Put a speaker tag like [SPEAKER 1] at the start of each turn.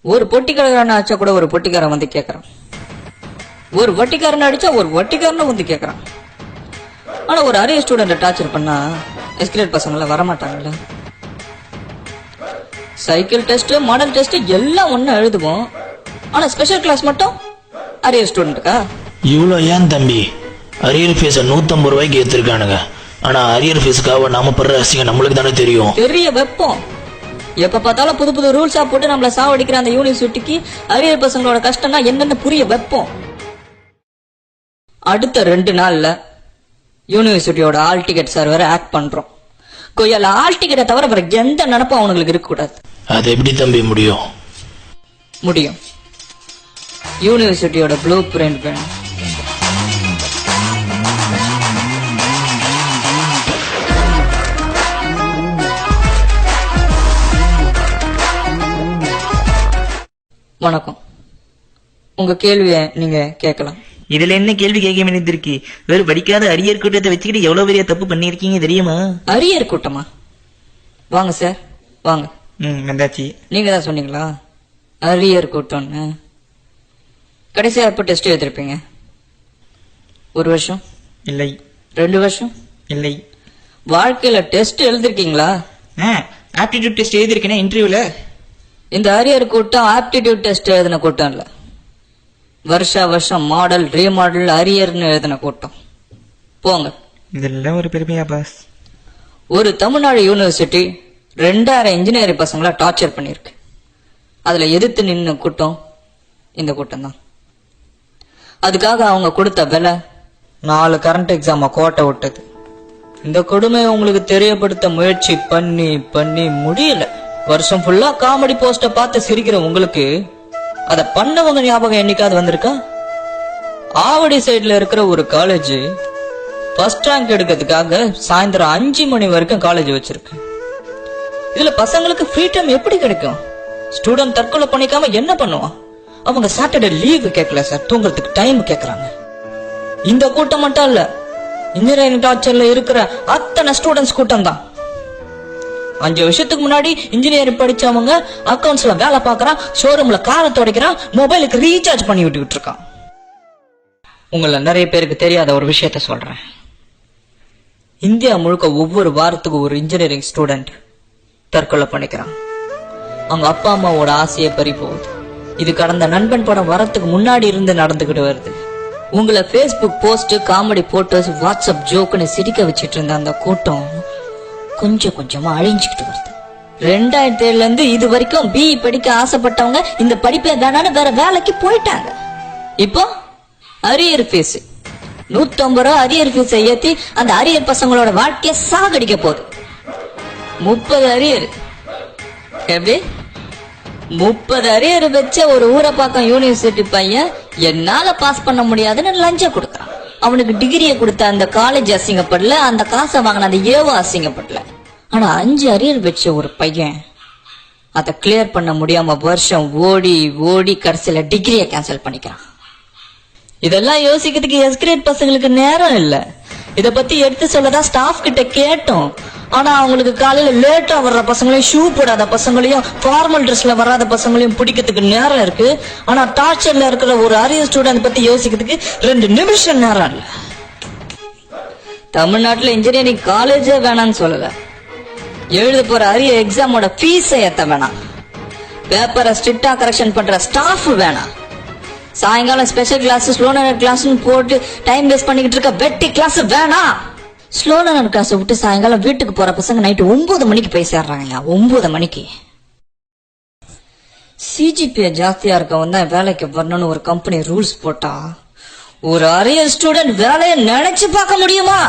[SPEAKER 1] ஒரு பொட்டிக்காரன் அடிச்சா கூட ஒரு பொட்டிக்காரன் வந்து கேக்குறான், ஒரு வட்டிக்காரன் அடிச்சா ஒரு வட்டிக்காரன் வந்து கேக்குறான். ஆனா ஒரு அரியர் ஸ்டூடெண்ட் டார்ச்சர் பண்ணா எஸ்கலேட் பசங்கள வரமாட்டாங்கல்ல. சைக்கிள் டெஸ்ட், மாடல் டெஸ்ட் எல்லாம் ஒண்ணு எழுதுவோம். ஆனா ஸ்பெஷல் கிளாஸ் மட்டும் அரியர் ஸ்டூடெண்ட்டுக்கா?
[SPEAKER 2] இவ்வளோ ஏன் தம்பி அரியர் ஃபீஸை 150 ரூபாய்க்கு ஏற்றிருக்கானுங்க. ஆனா அரியர் ஃபீஸுக்காக நாம படுற அசிங்கம் நம்மளுக்கு தானே தெரியும்.
[SPEAKER 1] பெரிய வெப்பம். எப்ப பார்த்தாலும் புது புது ரூல்ஸா போட்டு நம்மள சாவடிக்கிற அந்த யூனிவர்சிட்டிக்கு அரியர் பசங்களோட கஷ்டம்னா என்னன்னு புரிய வெப்பம். அடுத்த 2 நாள்ல யூனிவர்சிட்டியோட ஆல் டிக்கெட் சர்வர் ஆக்ட் பண்றோம். கொய்யால ஆல் டிக்கெட்டை தவிர வேற எந்த நினைப்பும் அவனுங்களுக்கு இருக்க கூடாது.
[SPEAKER 2] அது எப்படி தம்பி முடியும்?
[SPEAKER 1] முடியும். யூனிவர்சிட்டியோட ப்ளூ பிரிண்ட் வேணும். வணக்கம். உங்க கேள்விய நீங்க கேட்கலாம்.
[SPEAKER 3] இதுல என்ன கேள்வி கேட்க வேண்டியது இருக்கு? வெறும் படிக்காத அரியர் கூட்டத்தை வச்சுக்கிட்டு எவ்வளவு பெரிய தப்பு பண்ணிருக்கீங்க தெரியுமா?
[SPEAKER 1] அரியர் கூட்டமா? வாங்க சார் வாங்க.
[SPEAKER 3] வந்தாச்சு.
[SPEAKER 1] நீங்க தான் சொன்னீங்களா அரியர் கூட்டம்னு? கடைசியா எப்ப டெஸ்ட் எழுதிருப்பீங்க? 1 வருஷம்?
[SPEAKER 3] இல்லை.
[SPEAKER 1] 2 வருஷம்?
[SPEAKER 3] இல்லை.
[SPEAKER 1] வாழ்க்கையில டெஸ்ட் எழுதிருக்கீங்களா?
[SPEAKER 3] ஆப்டிடியூட் டெஸ்ட் எழுதிருக்கேன் இன்டர்வியூல.
[SPEAKER 1] இந்த அரியர் கூட்டம் ஆப்டிடியூட் டெஸ்ட் எழுதின கூட்டம் இல்ல, வருஷா வருஷம் மாடல் ரீமாடல் அரியர்னு எழுதின கூட்டம். போங்க.
[SPEAKER 3] இதெல்லாம் ஒரு பெருமையா பாஸ்?
[SPEAKER 1] ஒரு தமிழ்நாடு யூனிவர்சிட்டி 2000 இன்ஜினியரிங் பசங்களை டார்ச்சர் பண்ணிருக்கு. அதுல எதிர்த்து நின்ன கூட்டம் இந்த கூட்டம் தான். அதுக்காக அவங்க கொடுத்த விலை 4 கரண்ட் எக்ஸாம கோட்டை விட்டது. இந்த கொடுமையை உங்களுக்கு தெரியப்படுத்த முயற்சி பண்ணி பண்ணி முடியல. வருஷம் ஃபுல்லா காமெடி போஸ்ட பார்த்து சிரிக்கிற உங்களுக்கு அத பண்ணவங்க ஞாபகம் என்னைக்காவது வந்திருக்கா? ஆவடி சைடுல இருக்கிற ஒரு காலேஜ் ஃபர்ஸ்ட் ரேங்க் எடுக்கிறதுக்காக சாயந்தரம் 5 மணி வரைக்கும் காலேஜ் வச்சிருக்கு. இதுல பசங்களுக்கு ஃப்ரீ டைம் எப்படி கிடைக்கும்? ஸ்டூடெண்ட் தற்கொலை பண்ணிக்காம என்ன பண்ணுவான்? அவங்க சாட்டர்டே லீவு கேட்கல சார், தூங்குறதுக்கு டைம் கேட்கறாங்க. இந்த கூட்டம் மட்டும் இல்ல, இன்ஜினியரிங் டார்ச்சர்ல இருக்கிற அத்தனை ஸ்டூடெண்ட்ஸ் கூட்டம் தான். 5 வருஷத்துக்கு முன்னாடி இன்ஜினியரிங் படிச்சவங்க அக்கவுண்ட்ஸ்ல வேலை பார்க்கறான், ஷோரூம்ல காரை துடைக்கிறான், மொபைலுக்கு ரீசார்ஜ் பண்ணி விட்டுக்கிட்டு இருக்கான். உங்கள நிறைய பேருக்கு தெரியாத ஒரு விஷயத்த சொல்றேன். இந்தியா முழுக்க ஒவ்வொரு வாரத்துக்கு ஒரு இன்ஜினியரிங் ஸ்டூடெண்ட் தற்கொலை பண்ணிக்கிறான். அவங்க அப்பா அம்மாவோட ஆசையை பறி போகுது. இது கடந்த நண்பன் படம் வரத்துக்கு முன்னாடி இருந்து நடந்துகிட்டு வருது. உங்களை Facebook post, comedy photos, WhatsApp ஜோக்குன்னு சிரிக்க வச்சிட்டு இருந்த அந்த கூட்டம் கொஞ்சம் கொஞ்சமா அழிஞ்சுக்கிட்டு வருது. 2007 இருந்து இது வரைக்கும் பிஇ படிக்க ஆசைப்பட்டவங்க இந்த படிப்பே வேணான்னு வேற வேலைக்கு போயிட்டாங்க. இப்போ அரியர் ஃபீஸ் 150 ரூபா அரியர் ஃபீஸ் ஏத்தி அந்த அரியர் பசங்களோட வாழ்க்கைய சாகடிக்க போகுது. 30 அரியர். எப்படி 30 அரியர் வச்ச ஒரு ஊரப்பாக்கம் யூனிவர்சிட்டி பையன் என்னால பாஸ் பண்ண முடியாதுன்னு லஞ்சம் கொடுக்கறான். அவனுக்கு டிகிரியை கொடுத்த அந்த காலேஜ் அசிங்கப்படல, அந்த காசை வாங்கின அந்த ஏவோ அசிங்கப்படல. ஆனா 5 அரியர் வச்ச ஒரு பையன் அதை கிளியர் பண்ண முடியாம வருஷம் ஓடி ஓடி கடைசியில டிகிரியை கேன்சல் பண்ணிக்கிறான். இதெல்லாம் யோசிக்கிறதுக்கு எஸ்கிரேட் பசங்களுக்கு நேரம் இல்ல. இத பத்தி எடுத்து சொல்லதான் ஸ்டாஃப் கிட்ட கேட்டோம். ஆனா அவங்களுக்கு காலையில லேட்டா வர்ற பசங்களையும், ஷூ போடாத பசங்களையும், ஃபார்மல் ட்ரெஸ்ல வராத பசங்களையும் பிடிக்கிறதுக்கு நேரம் இருக்கு. ஆனா டார்ச்சர்ல இருக்கிற ஒரு அரியர் ஸ்டூடெண்ட் பத்தி யோசிக்கிறதுக்கு 2 நிமிஷம் நேரம் இல்ல. தமிழ்நாட்டுல இன்ஜினியரிங் காலேஜே வேணான்னு சொல்லல, எழுத போற அரியர் எக்ஸாமோட ஃபீஸை ஏத்த வேணாம், பேப்பரை ஸ்ட்ரிக்டா கரெக்ஷன் பண்ற ஸ்டாஃப் வேணாம், சாயங்காலம் special class, slow learner class போட்டு டைம் வேஸ்ட் பண்ணிக்கிட்டு இருக்க வெட்டி கிளாஸ் வேணாம். ஸ்லோ லேர்னர் கிளாஸ் விட்டு சாயங்காலம் வீட்டுக்கு போற பசங்க நைட்டு 9 மணிக்கு போய் சேர்றாங்க. 9 மணிக்கு. சிஜிபிஏ ஜாஸ்தியா இருக்கவன் தான் வேலைக்கு வரணும்னு ஒரு கம்பெனி ரூல்ஸ் போட்டா ஒரு அரியர் ஸ்டூடெண்ட் வேலையை நினைச்சு பார்க்க முடியுமா?